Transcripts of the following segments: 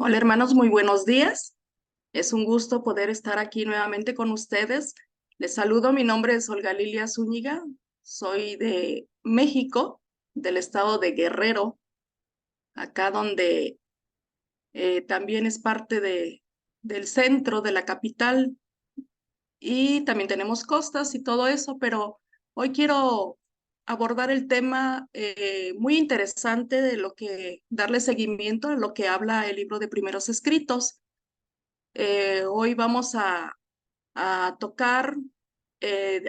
Hola hermanos, muy buenos días. Es un gusto poder estar aquí nuevamente con ustedes. Les saludo, mi nombre es Olga Lilia Zúñiga, soy de México, del estado de Guerrero, acá donde también es parte del centro de la capital y también tenemos costas y todo eso, pero hoy quiero abordar el tema muy interesante de darle seguimiento a lo que habla el libro de Primeros Escritos. Hoy vamos a tocar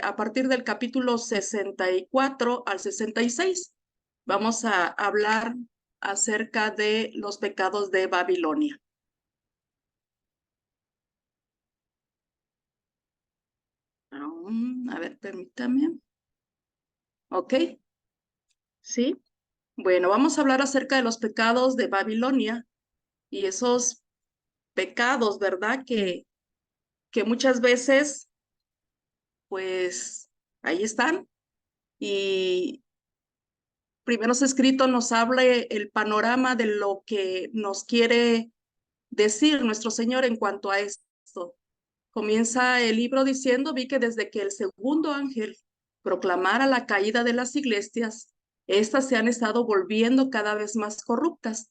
a partir del capítulo 64 al 66. Vamos a hablar acerca de los pecados de Babilonia. A ver, permítame. ¿Ok? Sí. Bueno, vamos a hablar acerca de los pecados de Babilonia y esos pecados, ¿verdad? Que muchas veces, pues, ahí están. Y Primeros Escritos nos habla el panorama de lo que nos quiere decir nuestro Señor en cuanto a esto. Comienza el libro diciendo: vi que desde que el segundo ángel proclamara la caída de las iglesias, éstas se han estado volviendo cada vez más corruptas.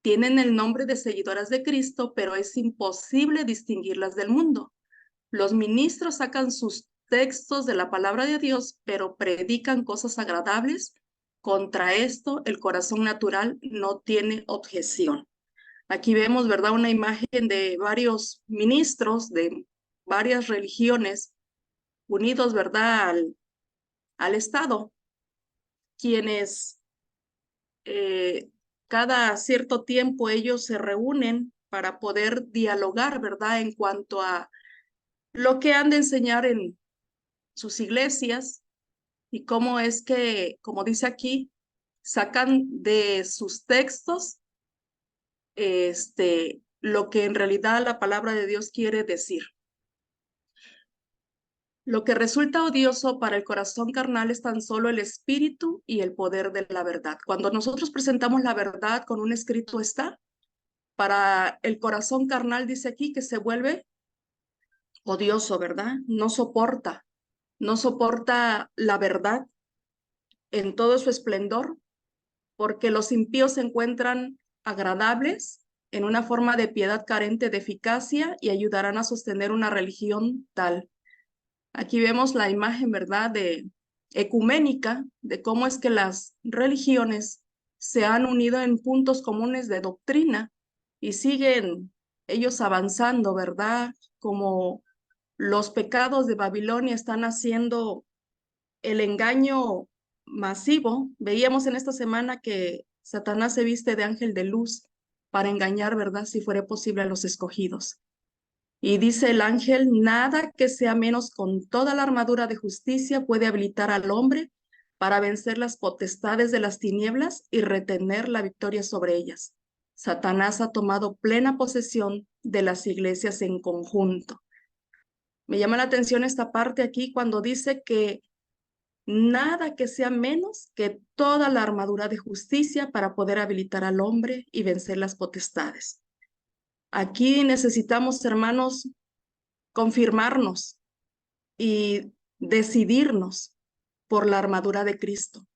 Tienen el nombre de seguidoras de Cristo, pero es imposible distinguirlas del mundo. Los ministros sacan sus textos de la palabra de Dios, pero predican cosas agradables. Contra esto, el corazón natural no tiene objeción. Aquí vemos, ¿verdad?, una imagen de varios ministros de varias religiones unidos, ¿verdad?, al Estado, quienes eh, cada cierto tiempo ellos se reúnen para poder dialogar, ¿verdad?, en cuanto a lo que han de enseñar en sus iglesias y cómo es que, como dice aquí, sacan de sus textos lo que en realidad la palabra de Dios quiere decir. Lo que resulta odioso para el corazón carnal es tan solo el espíritu y el poder de la verdad. Cuando nosotros presentamos la verdad con un escrito está, para el corazón carnal dice aquí que se vuelve odioso, ¿verdad? No soporta la verdad en todo su esplendor, porque los impíos se encuentran agradables en una forma de piedad carente de eficacia y ayudarán a sostener una religión tal. Aquí vemos la imagen, ¿verdad?, de ecuménica, de cómo es que las religiones se han unido en puntos comunes de doctrina y siguen ellos avanzando, ¿verdad? Como los pecados de Babilonia están haciendo el engaño masivo. Veíamos en esta semana que Satanás se viste de ángel de luz para engañar, ¿verdad?, si fuera posible, a los escogidos. Y dice el ángel: nada que sea menos con toda la armadura de justicia puede habilitar al hombre para vencer las potestades de las tinieblas y retener la victoria sobre ellas. Satanás ha tomado plena posesión de las iglesias en conjunto. Me llama la atención esta parte aquí cuando dice que nada que sea menos que toda la armadura de justicia para poder habilitar al hombre y vencer las potestades. Aquí necesitamos, hermanos, confirmarnos y decidirnos por la armadura de Cristo.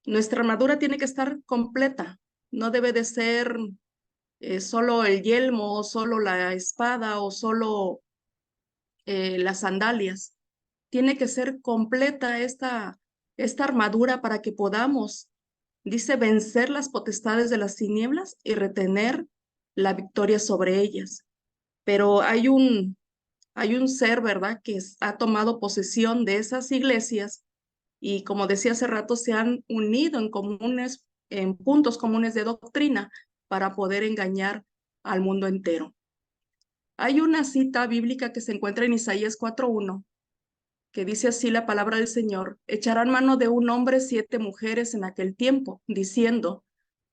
Nuestra armadura tiene que estar completa, no debe de ser solo el yelmo o solo la espada o solo las sandalias. Tiene que ser completa esta armadura para que podamos, dice, vencer las potestades de las tinieblas y retener la victoria sobre ellas. Pero hay un ser, ¿verdad?, que ha tomado posesión de esas iglesias y, como decía hace rato, se han unido en puntos comunes de doctrina para poder engañar al mundo entero. Hay una cita bíblica que se encuentra en Isaías 4:1, que dice así la palabra del Señor: echarán mano de un hombre 7 mujeres en aquel tiempo, diciendo: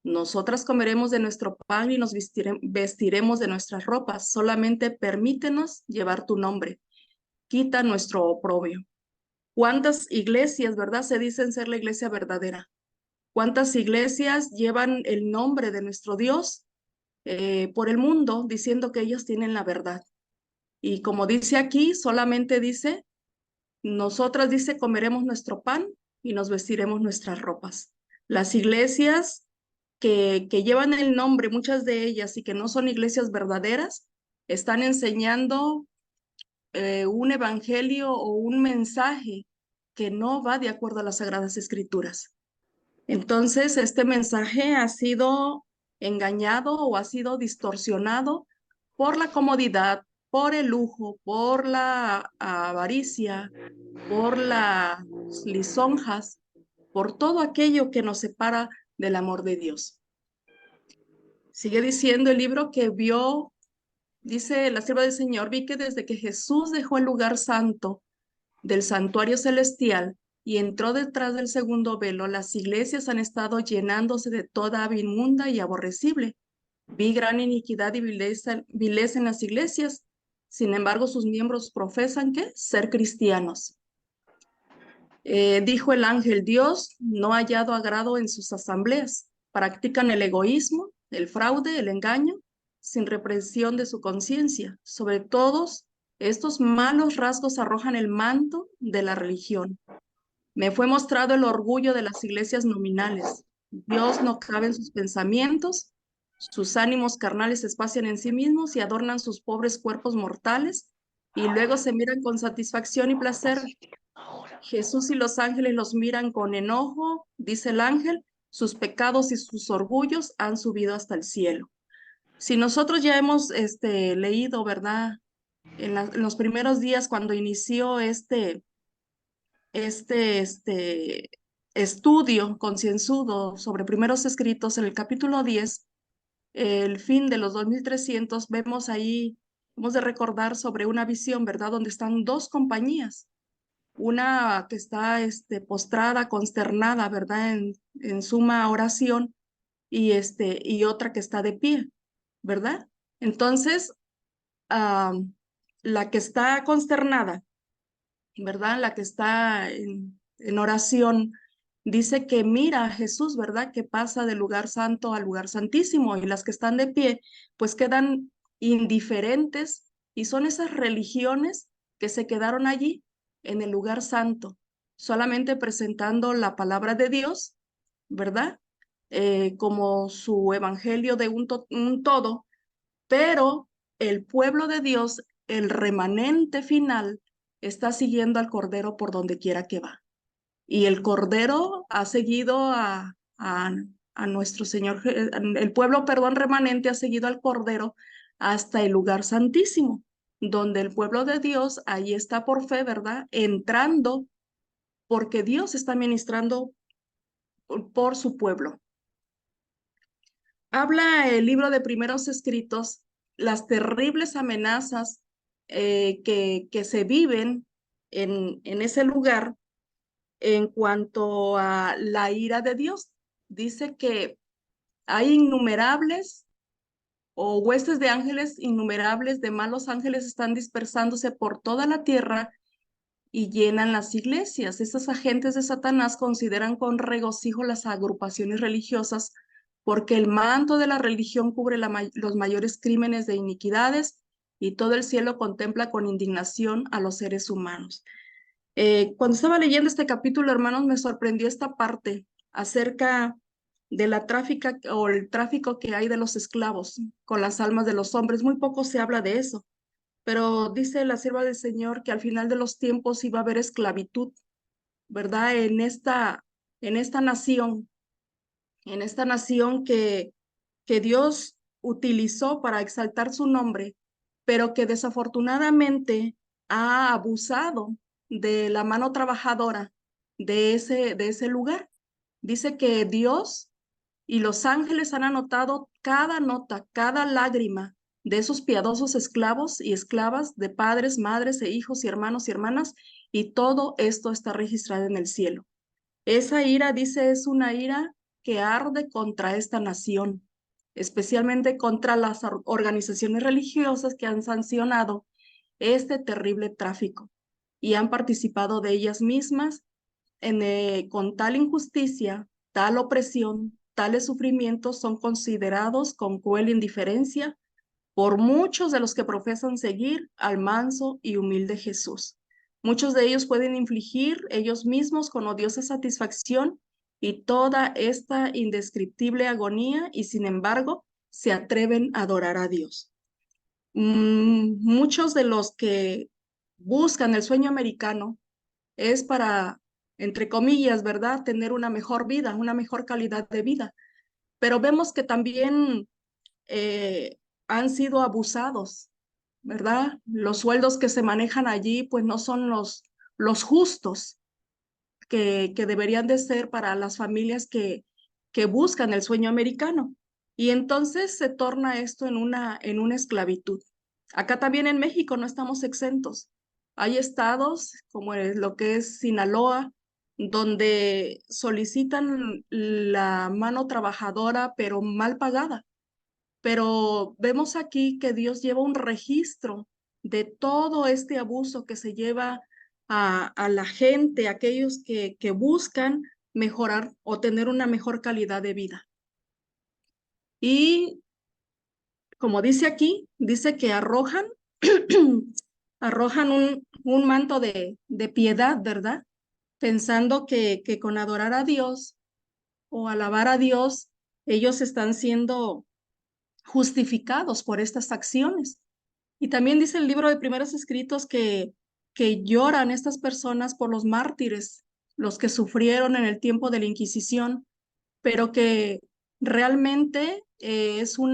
nosotras comeremos de nuestro pan y nos vestiremos de nuestras ropas, solamente permítenos llevar tu nombre, quita nuestro oprobio. ¿Cuántas iglesias, verdad, se dicen ser la iglesia verdadera? ¿Cuántas iglesias llevan el nombre de nuestro Dios? por el mundo diciendo que ellos tienen la verdad. Y como dice aquí, solamente dice, nosotras dice, comeremos nuestro pan y nos vestiremos nuestras ropas. Las iglesias que llevan el nombre, muchas de ellas, y que no son iglesias verdaderas, están enseñando un evangelio o un mensaje que no va de acuerdo a las Sagradas Escrituras. Entonces, este mensaje ha sido engañado o ha sido distorsionado por la comodidad, por el lujo, por la avaricia, por las lisonjas, por todo aquello que nos separa del amor de Dios. Sigue diciendo el libro que vio, dice la sierva del Señor, vi que desde que Jesús dejó el lugar santo del santuario celestial y entró detrás del segundo velo, las iglesias han estado llenándose de toda ave inmunda y aborrecible. Vi gran iniquidad y vileza en las iglesias. Sin embargo, sus miembros profesan que ser cristianos. Dijo el ángel, Dios no ha hallado agrado en sus asambleas. Practican el egoísmo, el fraude, el engaño, sin represión de su conciencia. Sobre todos estos malos rasgos arrojan el manto de la religión. Me fue mostrado el orgullo de las iglesias nominales. Dios no cabe en sus pensamientos, sus ánimos carnales se espacian en sí mismos y adornan sus pobres cuerpos mortales, y luego se miran con satisfacción y placer. Jesús y los ángeles los miran con enojo, dice el ángel, sus pecados y sus orgullos han subido hasta el cielo. Si nosotros ya hemos leído, ¿verdad? En los primeros días cuando inició este estudio concienzudo sobre primeros escritos, en el capítulo 10, el fin de los 2300, vemos ahí, hemos de recordar sobre una visión, ¿verdad? Donde están dos compañías, una que está postrada, consternada, ¿verdad? En suma oración, y otra que está de pie, ¿verdad? Entonces, ah, la que está consternada, ¿verdad? La que está en oración, dice que mira a Jesús, ¿verdad? Que pasa del lugar santo al lugar santísimo, y las que están de pie, pues quedan indiferentes, y son esas religiones que se quedaron allí en el lugar santo, solamente presentando la palabra de Dios, ¿verdad? Como su evangelio de un todo, pero el pueblo de Dios, el remanente final, está siguiendo al Cordero por donde quiera que va. Y el Cordero ha seguido a nuestro Señor, el pueblo, perdón, remanente ha seguido al Cordero hasta el lugar santísimo, donde el pueblo de Dios, ahí está por fe, ¿verdad? Entrando, porque Dios está ministrando por su pueblo. Habla el libro de Primeros Escritos las terribles amenazas que se viven en ese lugar en cuanto a la ira de Dios. Dice que hay innumerables o huestes de ángeles innumerables, de malos ángeles están dispersándose por toda la tierra y llenan las iglesias. Estos agentes de Satanás consideran con regocijo las agrupaciones religiosas porque el manto de la religión cubre los mayores crímenes de iniquidades y todo el cielo contempla con indignación a los seres humanos. Cuando estaba leyendo este capítulo, hermanos, me sorprendió esta parte acerca de la tráfica o el tráfico que hay de los esclavos con las almas de los hombres. Muy poco se habla de eso, pero dice la sierva del Señor que al final de los tiempos iba a haber esclavitud, ¿verdad? En esta nación que Dios utilizó para exaltar su nombre, pero que desafortunadamente ha abusado de la mano trabajadora de ese lugar. Dice que Dios y los ángeles han anotado cada nota, cada lágrima de esos piadosos esclavos y esclavas, de padres, madres e hijos y hermanos y hermanas, y todo esto está registrado en el cielo. Esa ira, dice, es una ira que arde contra esta nación, especialmente contra las organizaciones religiosas que han sancionado este terrible tráfico y han participado de ellas mismas con tal injusticia, tal opresión, tales sufrimientos son considerados con cruel indiferencia por muchos de los que profesan seguir al manso y humilde Jesús. Muchos de ellos pueden infligir ellos mismos con odiosa satisfacción y toda esta indescriptible agonía, y sin embargo se atreven a adorar a Dios. Muchos de los que buscan el sueño americano es para, entre comillas, ¿verdad?, tener una mejor vida, una mejor calidad de vida. Pero vemos que también han sido abusados, ¿verdad? Los sueldos que se manejan allí, pues no son los justos que deberían de ser para las familias que buscan el sueño americano. Y entonces se torna esto en una esclavitud. Acá también en México no estamos exentos. Hay estados como lo que es Sinaloa, donde solicitan la mano trabajadora, pero mal pagada. Pero vemos aquí que Dios lleva un registro de todo este abuso que se lleva a la gente, aquellos que buscan mejorar o tener una mejor calidad de vida. Y como dice aquí, dice que arrojan, arrojan un manto de piedad, ¿verdad? Pensando que con adorar a Dios o alabar a Dios, ellos están siendo justificados por estas acciones. Y también dice el libro de Primeros Escritos que lloran estas personas por los mártires, los que sufrieron en el tiempo de la Inquisición, pero que realmente es un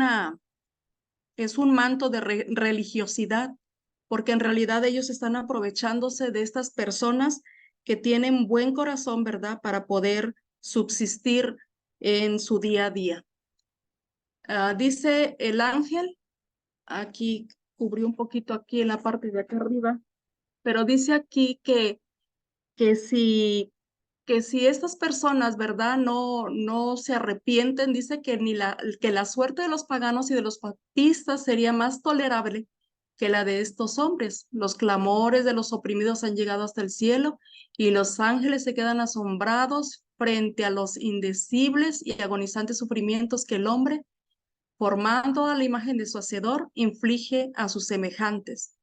manto de religiosidad, porque en realidad ellos están aprovechándose de estas personas que tienen buen corazón, ¿verdad?, para poder subsistir en su día a día. Dice el ángel, aquí cubrió un poquito aquí en la parte de acá arriba, pero dice aquí que si, que si estas personas, ¿verdad?, no se arrepienten, dice que, que la suerte de los paganos y de los papistas sería más tolerable que la de estos hombres. Los clamores de los oprimidos han llegado hasta el cielo y los ángeles se quedan asombrados frente a los indecibles y agonizantes sufrimientos que el hombre, formando a la imagen de su hacedor, inflige a sus semejantes.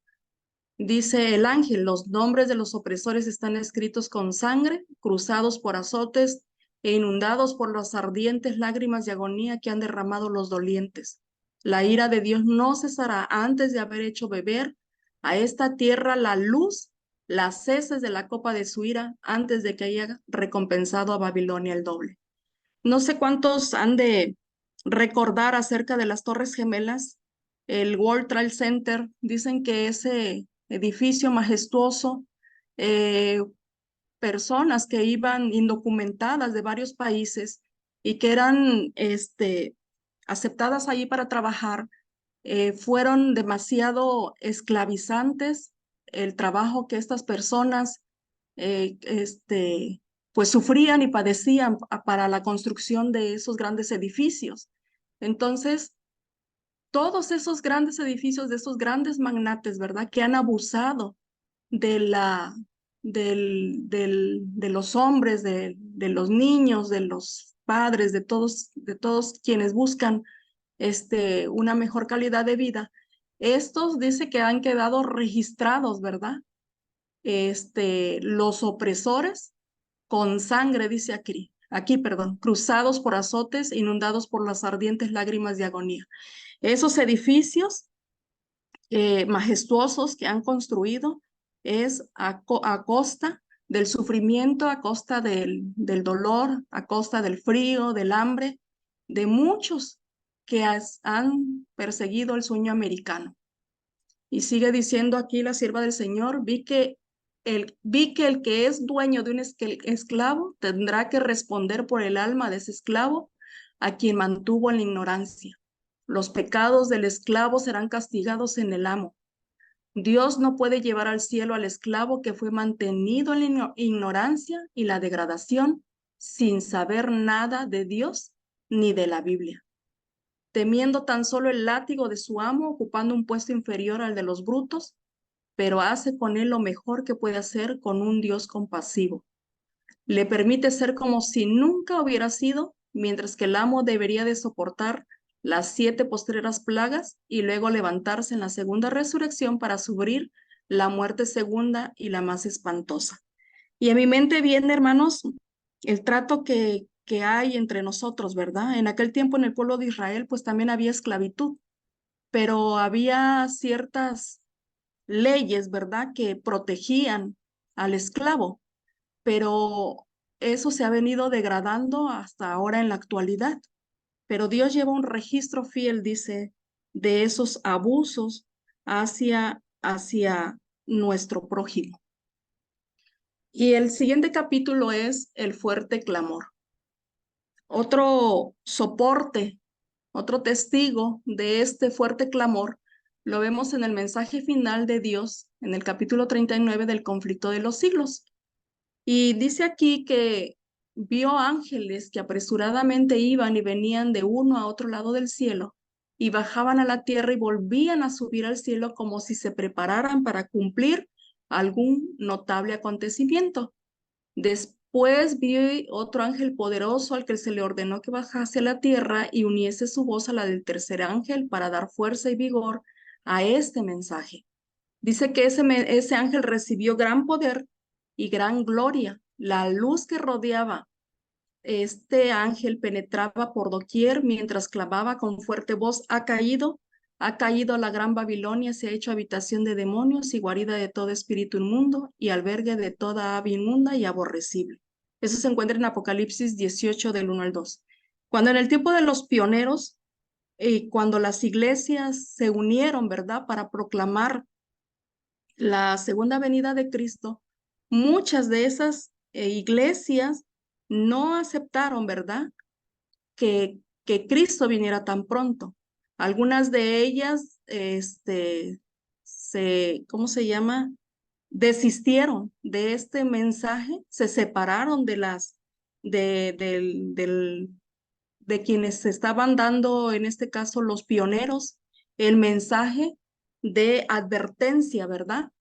Dice el ángel, los nombres de los opresores están escritos con sangre, cruzados por azotes e inundados por las ardientes lágrimas de agonía que han derramado los dolientes. La ira de Dios no cesará antes de haber hecho beber a esta tierra la luz, las heces de la copa de su ira, antes de que haya recompensado a Babilonia el doble. No sé cuántos han de recordar acerca de las Torres Gemelas, el World Trade Center. Dicen que ese edificio majestuoso, eh, personas que iban indocumentadas de varios países y que eran aceptadas allí para trabajar, fueron demasiado esclavizantes el trabajo que estas personas eh, este, pues sufrían y padecían para la construcción de esos grandes edificios. Entonces, todos esos grandes edificios de esos grandes magnates, ¿verdad?, que han abusado de de los hombres, de los niños, de los padres, de todos quienes buscan una mejor calidad de vida. Estos dice que han quedado registrados, ¿verdad? Los opresores con sangre, dice perdón, cruzados por azotes, inundados por las ardientes lágrimas de agonía. Esos edificios majestuosos que han construido es a costa del sufrimiento, a costa del dolor, a costa del frío, del hambre, de muchos que han perseguido el sueño americano. Y sigue diciendo aquí la sierva del Señor, vi que el que es dueño de un esclavo tendrá que responder por el alma de ese esclavo a quien mantuvo en la ignorancia. Los pecados del esclavo serán castigados en el amo. Dios no puede llevar al cielo al esclavo que fue mantenido en la ignorancia y la degradación sin saber nada de Dios ni de la Biblia, temiendo tan solo el látigo de su amo, ocupando un puesto inferior al de los brutos, pero hace con él lo mejor que puede hacer con un Dios compasivo. Le permite ser como si nunca hubiera sido mientras que el amo debería de soportar las 7 postreras plagas y luego levantarse en la segunda resurrección para sufrir la muerte segunda y la más espantosa. Y a mi mente viene, hermanos, el trato que hay entre nosotros, ¿verdad? En aquel tiempo en el pueblo de Israel, pues también había esclavitud, pero había ciertas leyes, ¿verdad?, que protegían al esclavo, pero eso se ha venido degradando hasta ahora en la actualidad. Pero Dios lleva un registro fiel, dice, de esos abusos hacia nuestro prójimo. Y el siguiente capítulo es el fuerte clamor. Otro soporte, otro testigo de este fuerte clamor, lo vemos en el mensaje final de Dios, en el capítulo 39 del conflicto de los siglos. Y dice aquí que vio ángeles que apresuradamente iban y venían de uno a otro lado del cielo y bajaban a la tierra y volvían a subir al cielo como si se prepararan para cumplir algún notable acontecimiento. Después vi otro ángel poderoso al que se le ordenó que bajase a la tierra y uniese su voz a la del tercer ángel para dar fuerza y vigor a este mensaje. Dice que ese ángel recibió gran poder y gran gloria. La luz que rodeaba este ángel penetraba por doquier mientras clamaba con fuerte voz: ha caído la gran Babilonia, se ha hecho habitación de demonios y guarida de todo espíritu inmundo y albergue de toda ave inmunda y aborrecible. Eso se encuentra en Apocalipsis 18 del 1 al 2. Cuando en el tiempo de los pioneros, cuando las iglesias se unieron, ¿verdad?, para proclamar la segunda venida de Cristo, muchas de esas iglesias no aceptaron, ¿verdad?, que Cristo viniera tan pronto. Algunas de ellas, ¿cómo se llama? Desistieron de este mensaje, se separaron de quienes estaban dando, en este caso, los pioneros, el mensaje de advertencia, ¿verdad?,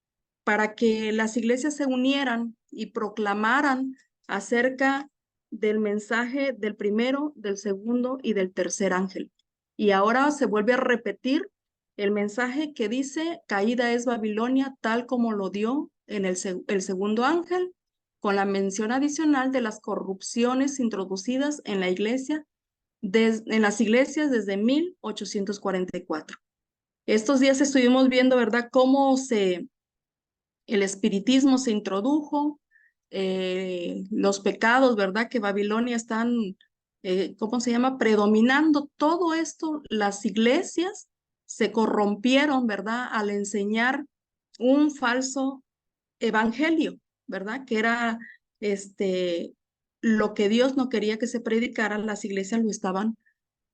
para que las iglesias se unieran y proclamaran acerca del mensaje del primero, del segundo y del tercer ángel. Y ahora se vuelve a repetir el mensaje que dice: caída es Babilonia, tal como lo dio en el segundo ángel, con la mención adicional de las corrupciones introducidas en la iglesia, en las iglesias desde 1844. Estos días estuvimos viendo, ¿verdad?, cómo el espiritismo se introdujo, los pecados, ¿verdad?, que Babilonia están, ¿cómo se llama?, predominando. Todo esto, las iglesias se corrompieron, ¿verdad?, al enseñar un falso evangelio, ¿verdad?, que era lo que Dios no quería que se predicara, las iglesias lo estaban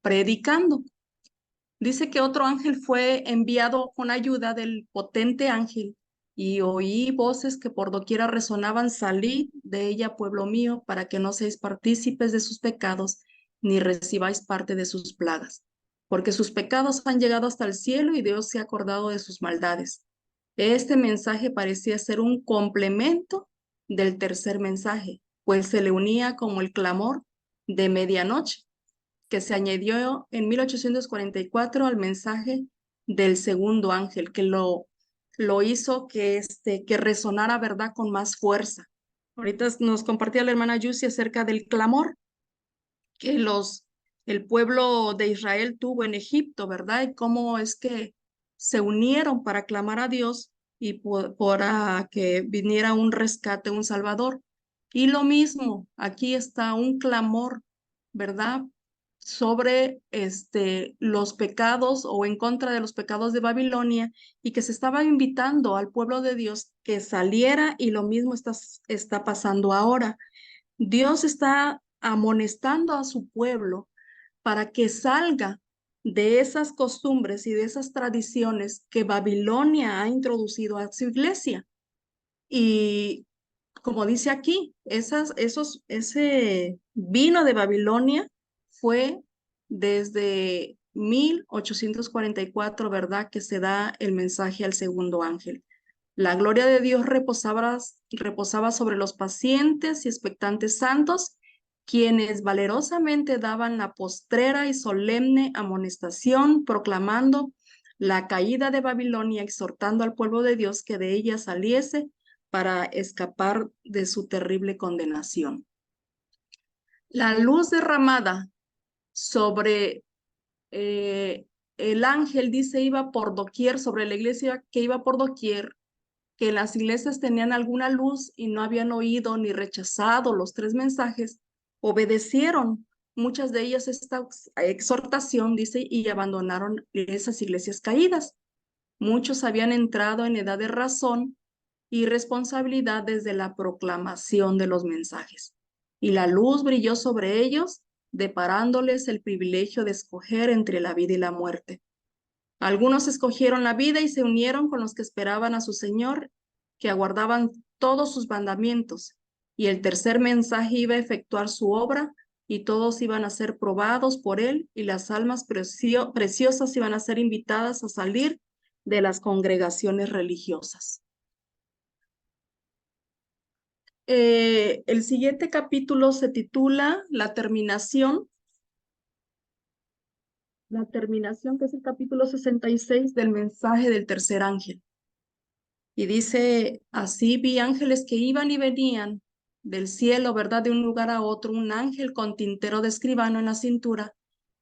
predicando. Dice que otro ángel fue enviado con ayuda del potente ángel y oí voces que por doquiera resonaban: salid de ella, pueblo mío, para que no seáis partícipes de sus pecados, ni recibáis parte de sus plagas. Porque sus pecados han llegado hasta el cielo y Dios se ha acordado de sus maldades. Este mensaje parecía ser un complemento del tercer mensaje, pues se le unía como el clamor de medianoche, que se añadió en 1844 al mensaje del segundo ángel, que lo hizo que resonara, ¿verdad?, con más fuerza. Ahorita nos compartía la hermana Yusi acerca del clamor que el pueblo de Israel tuvo en Egipto, ¿verdad? Y cómo es que se unieron para clamar a Dios y para que viniera un rescate, un salvador. Y lo mismo, aquí está un clamor, ¿verdad?, sobre los pecados o en contra de los pecados de Babilonia, y que se estaba invitando al pueblo de Dios que saliera, y lo mismo está pasando ahora. Dios está amonestando a su pueblo para que salga de esas costumbres y de esas tradiciones que Babilonia ha introducido a su iglesia. Y como dice aquí, ese vino de Babilonia fue desde 1844, ¿verdad?, que se da el mensaje al segundo ángel. La gloria de Dios reposaba sobre los pacientes y expectantes santos quienes valerosamente daban la postrera y solemne amonestación, proclamando la caída de Babilonia, exhortando al pueblo de Dios que de ella saliese para escapar de su terrible condenación. La luz derramada sobre el ángel, dice, iba por doquier, sobre la iglesia que iba por doquier, que las iglesias tenían alguna luz y no habían oído ni rechazado los 3 mensajes, obedecieron muchas de ellas esta exhortación, dice, y abandonaron esas iglesias caídas. Muchos habían entrado en edad de razón y responsabilidad desde la proclamación de los mensajes. Y la luz brilló sobre ellos, deparándoles el privilegio de escoger entre la vida y la muerte. Algunos escogieron la vida y se unieron con los que esperaban a su Señor, que aguardaban todos sus mandamientos. Y el tercer mensaje iba a efectuar su obra, y todos iban a ser probados por él, y las almas preciosas iban a ser invitadas a salir de las congregaciones religiosas. El siguiente capítulo se titula La terminación, que es el capítulo 66 del mensaje del tercer ángel. Y dice, así vi ángeles que iban y venían del cielo, ¿verdad? De un lugar a otro, un ángel con tintero de escribano en la cintura,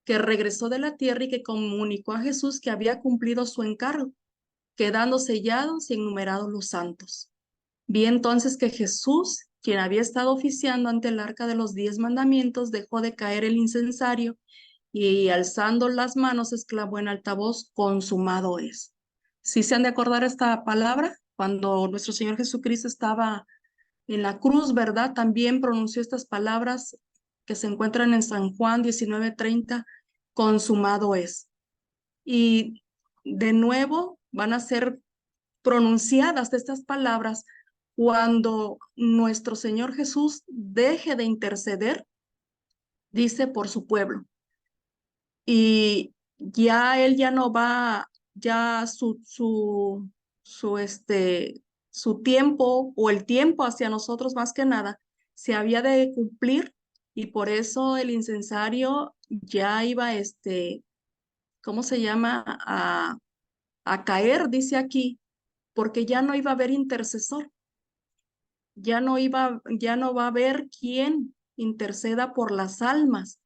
que regresó de la tierra y que comunicó a Jesús que había cumplido su encargo, quedando sellados y enumerados los santos. Vi entonces que Jesús, quien había estado oficiando ante el arca de los 10 mandamientos, dejó de caer el incensario y alzando las manos exclamó en alta voz, consumado es. ¿Sí se han de acordar esta palabra? Cuando nuestro Señor Jesucristo estaba en la cruz, ¿verdad? También pronunció estas palabras que se encuentran en San Juan 19:30, consumado es. Y de nuevo van a ser pronunciadas estas palabras cuando nuestro Señor Jesús deje de interceder, dice, por su pueblo. Y ya él ya no va, ya su tiempo o el tiempo hacia nosotros más que nada se había de cumplir, y por eso el incensario ya iba, ¿cómo se llama? A caer, dice aquí, porque ya no iba a haber intercesor, ya no va a haber quien interceda por las almas.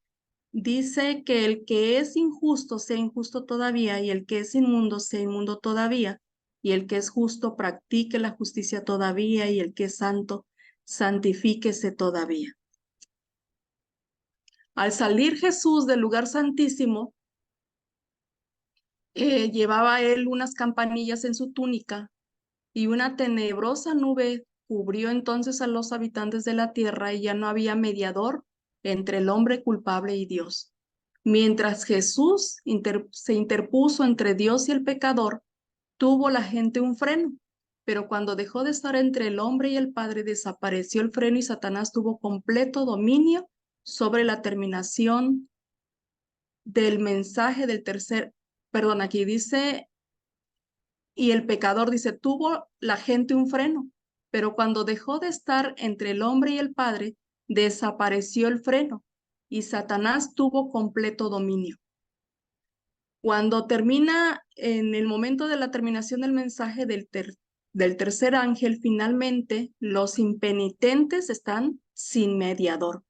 Dice que el que es injusto sea injusto todavía, y el que es inmundo sea inmundo todavía, y el que es justo practique la justicia todavía, y el que es santo santifíquese todavía. Al salir Jesús del lugar santísimo, llevaba él unas campanillas en su túnica, y una tenebrosa nube cubrió entonces a los habitantes de la tierra, y ya no había mediador entre el hombre culpable y Dios. Mientras Jesús se interpuso entre Dios y el pecador, tuvo la gente un freno, pero cuando dejó de estar entre el hombre y el Padre, desapareció el freno y Satanás tuvo completo dominio sobre la terminación del mensaje del tercer, perdón, aquí dice, y el pecador dice, tuvo la gente un freno, pero cuando dejó de estar entre el hombre y el Padre, desapareció el freno y Satanás tuvo completo dominio. Cuando termina, en el momento de la terminación del mensaje del tercer ángel, finalmente los impenitentes están sin mediador.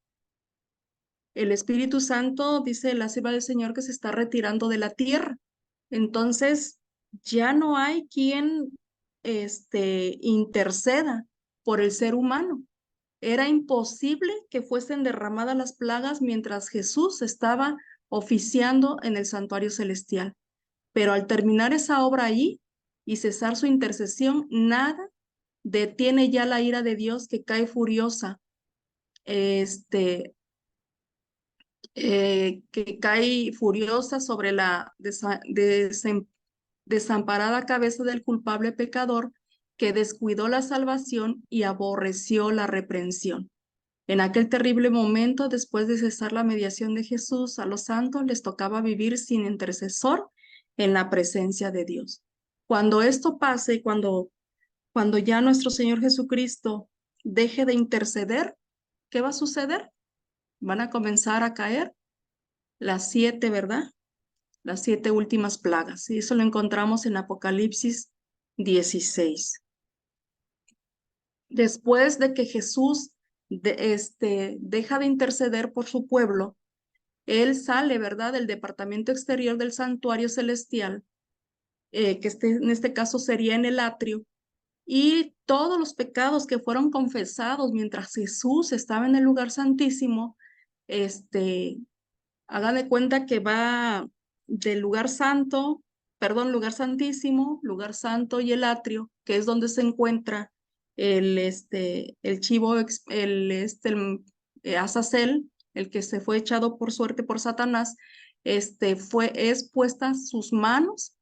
El Espíritu Santo, dice la sierva del Señor, que se está retirando de la tierra. Entonces, ya no hay quien interceda por el ser humano. Era imposible que fuesen derramadas las plagas mientras Jesús estaba oficiando en el santuario celestial. Pero al terminar esa obra allí y cesar su intercesión, nada detiene ya la ira de Dios, que cae furiosa, que cae furiosa sobre la desamparada cabeza del culpable pecador que descuidó la salvación y aborreció la reprensión. En aquel terrible momento, después de cesar la mediación de Jesús, a los santos les tocaba vivir sin intercesor en la presencia de Dios. Cuando esto pase, cuando ya nuestro Señor Jesucristo deje de interceder, ¿qué va a suceder? van a comenzar a caer las 7, ¿verdad? Las 7 últimas plagas. Y eso lo encontramos en Apocalipsis 16. Después de que Jesús deja de interceder por su pueblo, él sale, ¿verdad?, del departamento exterior del santuario celestial, que en este caso sería en el atrio, y todos los pecados que fueron confesados mientras Jesús estaba en el lugar santísimo, hagan de cuenta que va del lugar santo, perdón, lugar santísimo, lugar santo y el atrio, que es donde se encuentra el chivo, Azazel, el que se fue echado por suerte por Satanás, es puestas sus manos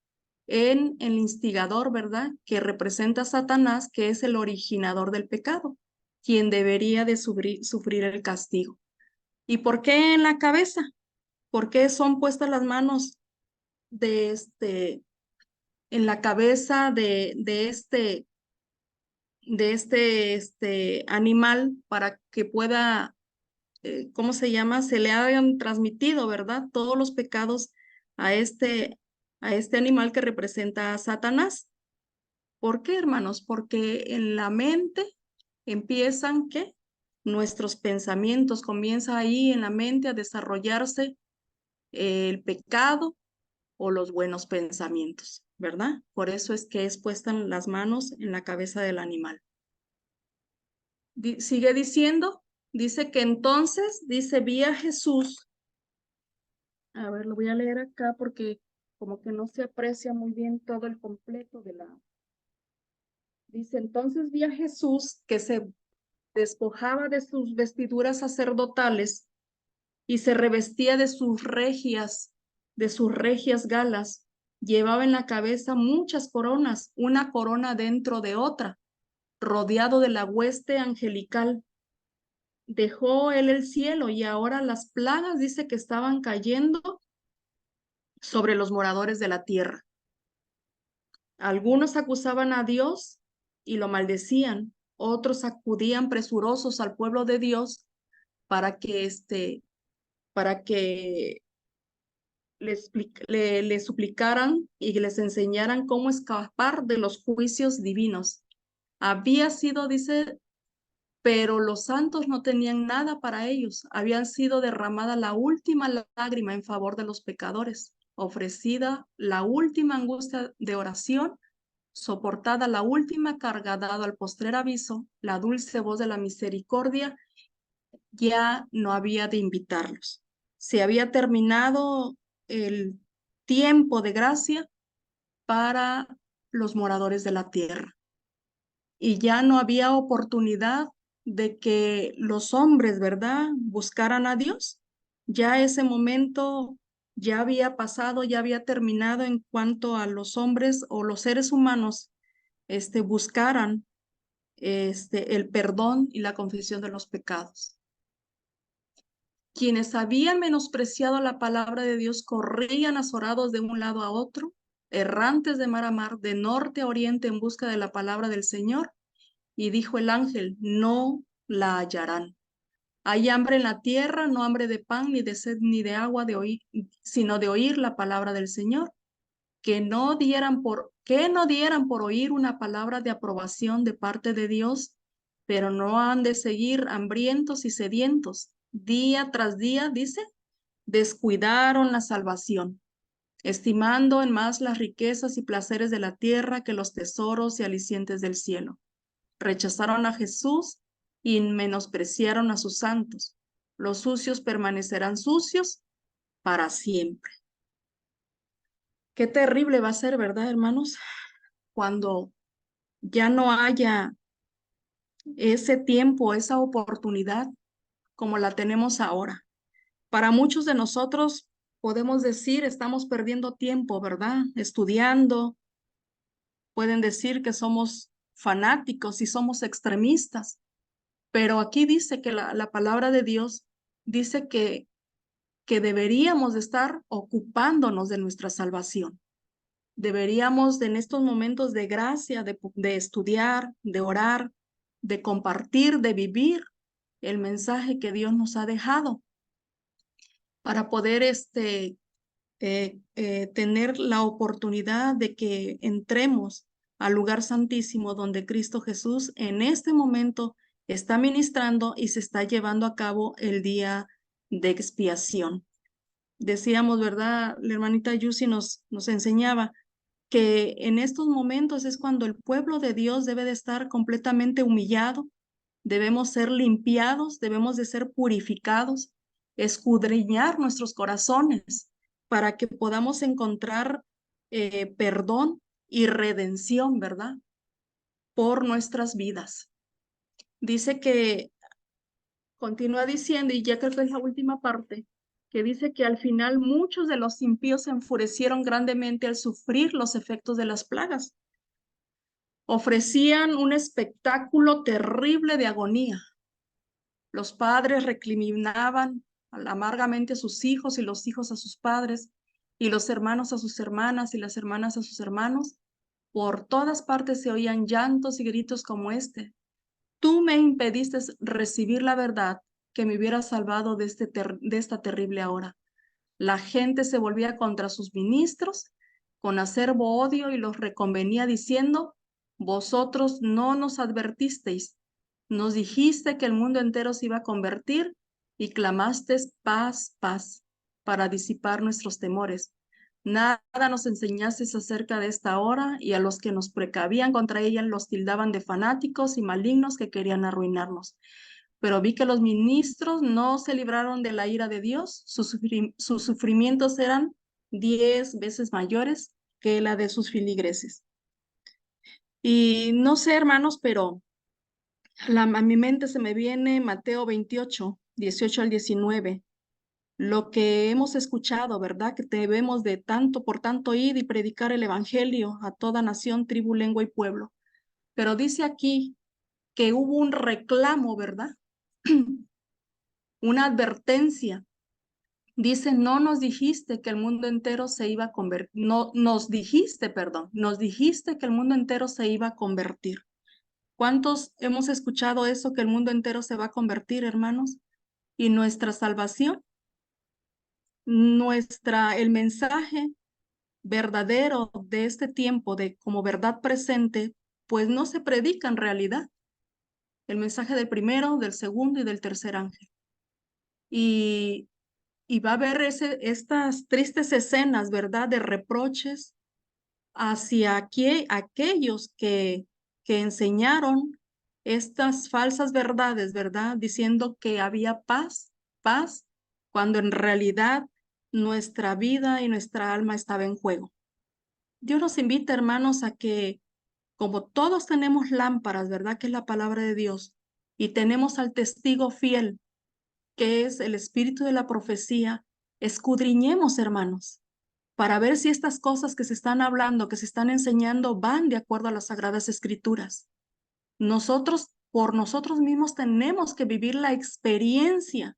en el instigador, ¿verdad? Que representa a Satanás, que es el originador del pecado, quien debería de sufrir el castigo. ¿Y por qué en la cabeza? ¿Por qué son puestas las manos de en la cabeza de este animal para que pueda, ¿cómo se llama? Se le hayan transmitido, ¿verdad? Todos los pecados a este animal que representa a Satanás. ¿Por qué, hermanos? Porque en la mente empiezan, ¿qué? Nuestros pensamientos, comienza ahí en la mente a desarrollarse el pecado o los buenos pensamientos, ¿verdad? Por eso es que es puestan las manos en la cabeza del animal. Sigue diciendo, dice que entonces, dice, vi a Jesús. A ver, lo voy a leer acá porque como que no se aprecia muy bien todo el completo de la... Dice, entonces vi a Jesús que se despojaba de sus vestiduras sacerdotales y se revestía de sus regias galas. Llevaba en la cabeza muchas coronas, una corona dentro de otra, rodeado de la hueste angelical. Dejó él el cielo y ahora las plagas dice que estaban cayendo sobre los moradores de la tierra. Algunos acusaban a Dios y lo maldecían, otros acudían presurosos al pueblo de Dios para que le suplicaran y les enseñaran cómo escapar de los juicios divinos. Había sido, dice, pero los santos no tenían nada para ellos. Habían sido derramada la última lágrima en favor de los pecadores, ofrecida la última angustia de oración, soportada la última carga dado al postrer aviso, la dulce voz de la misericordia ya no había de invitarlos. Se había terminado el tiempo de gracia para los moradores de la tierra y ya no había oportunidad de que los hombres, ¿verdad?, buscaran a Dios. Ya ese momento ya había pasado, ya había terminado en cuanto a los hombres o los seres humanos buscaran el perdón y la confesión de los pecados. Quienes habían menospreciado la palabra de Dios corrían azorados de un lado a otro, errantes de mar a mar, de norte a oriente en busca de la palabra del Señor. Y dijo el ángel, no la hallarán. Hay hambre en la tierra, no hambre de pan, ni de sed, ni de agua, sino de oír la palabra del Señor. Que no dieran por oír una palabra de aprobación de parte de Dios, pero no han de seguir hambrientos y sedientos. Día tras día, dice, descuidaron la salvación, estimando en más las riquezas y placeres de la tierra que los tesoros y alicientes del cielo. Rechazaron a Jesús y menospreciaron a sus santos. Los sucios permanecerán sucios para siempre. Qué terrible va a ser, ¿verdad, hermanos? Cuando ya no haya ese tiempo, esa oportunidad como la tenemos ahora. Para muchos de nosotros podemos decir, estamos perdiendo tiempo, ¿verdad? Estudiando. Pueden decir que somos fanáticos y somos extremistas, pero aquí dice que la palabra de Dios dice que deberíamos de estar ocupándonos de nuestra salvación. Deberíamos en estos momentos de gracia, de estudiar, de orar, de compartir, de vivir el mensaje que Dios nos ha dejado, para poder tener la oportunidad de que entremos al lugar santísimo donde Cristo Jesús en este momento está ministrando y se está llevando a cabo el día de expiación. Decíamos, ¿verdad? La hermanita Yusi nos enseñaba que en estos momentos es cuando el pueblo de Dios debe de estar completamente humillado, debemos ser limpiados, debemos de ser purificados, escudriñar nuestros corazones para que podamos encontrar perdón y redención, ¿verdad? Por nuestras vidas. Dice que, continúa diciendo, y ya creo que es la última parte, que dice que al final muchos de los impíos se enfurecieron grandemente al sufrir los efectos de las plagas. Ofrecían un espectáculo terrible de agonía. Los padres recriminaban amargamente a sus hijos y los hijos a sus padres, y los hermanos a sus hermanas y las hermanas a sus hermanos. Por todas partes se oían llantos y gritos como este. Tú me impediste recibir la verdad que me hubiera salvado de esta terrible hora. La gente se volvía contra sus ministros con acerbo odio y los reconvenía diciendo, vosotros no nos advertisteis, nos dijiste que el mundo entero se iba a convertir y clamasteis paz, paz, para disipar nuestros temores. Nada nos enseñasteis acerca de esta hora y a los que nos precavían contra ella los tildaban de fanáticos y malignos que querían arruinarnos. Pero vi que los ministros no se libraron de la ira de Dios, sus sufrimientos eran 10 veces mayores que la de sus filigreses. Y no sé, hermanos, pero a mi mente se me viene Mateo 28, 18 al 19. Lo que hemos escuchado, ¿verdad? Que debemos de tanto por tanto ir y predicar el evangelio a toda nación, tribu, lengua y pueblo. Pero dice aquí que hubo un reclamo, ¿verdad? Una advertencia. Dice, no nos dijiste que el mundo entero se iba a convertir, no, nos dijiste que el mundo entero se iba a convertir. ¿Cuántos hemos escuchado eso, que el mundo entero se va a convertir, hermanos? Y nuestra salvación, el mensaje verdadero de este tiempo, de como verdad presente, pues no se predica en realidad. El mensaje del primero, del segundo y del tercer ángel. Y va a haber estas tristes escenas, ¿verdad? De reproches hacia aquellos que enseñaron estas falsas verdades, ¿verdad? Diciendo que había paz, paz, cuando en realidad nuestra vida y nuestra alma estaba en juego. Dios nos invita, hermanos, a que como todos tenemos lámparas, ¿verdad? Que es la palabra de Dios, y tenemos al testigo fiel, que es el espíritu de la profecía, escudriñemos, hermanos, para ver si estas cosas que se están hablando, que se están enseñando, van de acuerdo a las sagradas escrituras. Nosotros, por nosotros mismos, tenemos que vivir la experiencia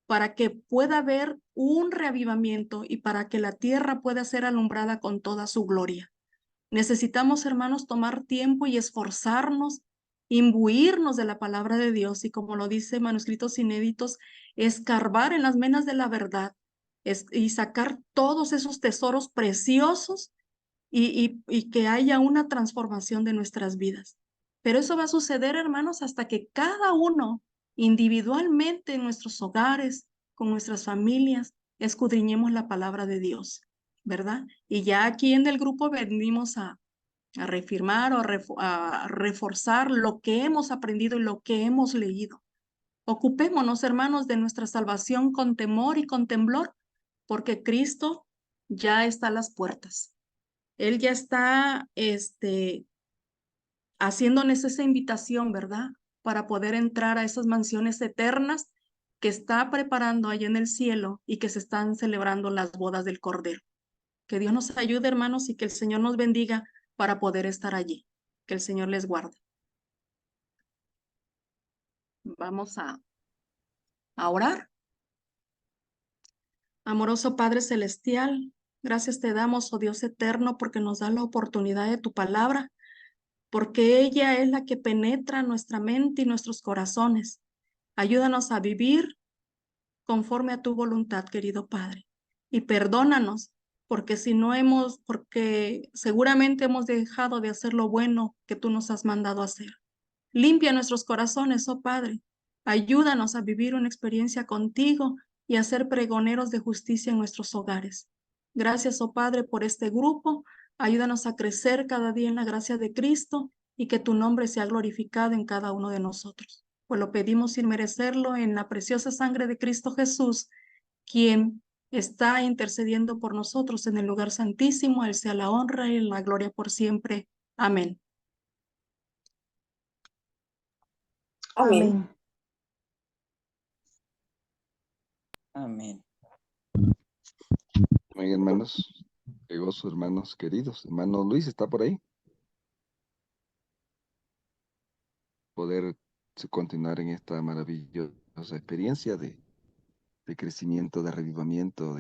para que pueda haber un reavivamiento y para que la tierra pueda ser alumbrada con toda su gloria. Necesitamos, hermanos, tomar tiempo y esforzarnos, imbuirnos de la palabra de Dios y, como lo dice Manuscritos Inéditos, escarbar en las menas de la verdad y sacar todos esos tesoros preciosos y que haya una transformación de nuestras vidas. Pero eso va a suceder, hermanos, hasta que cada uno individualmente en nuestros hogares, con nuestras familias, escudriñemos la palabra de Dios, ¿verdad? Y ya aquí en el grupo venimos a reafirmar o a reforzar lo que hemos aprendido y lo que hemos leído. Ocupémonos, hermanos, de nuestra salvación con temor y con temblor, porque Cristo ya está a las puertas. Él ya está haciéndonos esa invitación, ¿verdad? Para poder entrar a esas mansiones eternas que está preparando allá en el cielo y que se están celebrando las bodas del Cordero. Que Dios nos ayude, hermanos, y que el Señor nos bendiga para poder estar allí. Que el Señor les guarde. Vamos a orar. Amoroso Padre Celestial, gracias te damos, oh Dios eterno, porque nos da la oportunidad de tu palabra, porque ella es la que penetra nuestra mente y nuestros corazones. Ayúdanos a vivir conforme a tu voluntad, querido Padre. Y perdónanos, porque seguramente hemos dejado de hacer lo bueno que tú nos has mandado hacer. Limpia nuestros corazones, oh Padre. Ayúdanos a vivir una experiencia contigo y a ser pregoneros de justicia en nuestros hogares. Gracias, oh Padre, por este grupo. Ayúdanos a crecer cada día en la gracia de Cristo y que tu nombre sea glorificado en cada uno de nosotros. Pues lo pedimos sin merecerlo en la preciosa sangre de Cristo Jesús, quien está intercediendo por nosotros en el lugar santísimo. Él sea la honra y la gloria por siempre. Amén. Amén. Amén. Amén. Amén, hermanos. Qué gozo, hermanos queridos. Hermano Luis, ¿está por ahí? Poder continuar en esta maravillosa experiencia de crecimiento, de revivamiento, de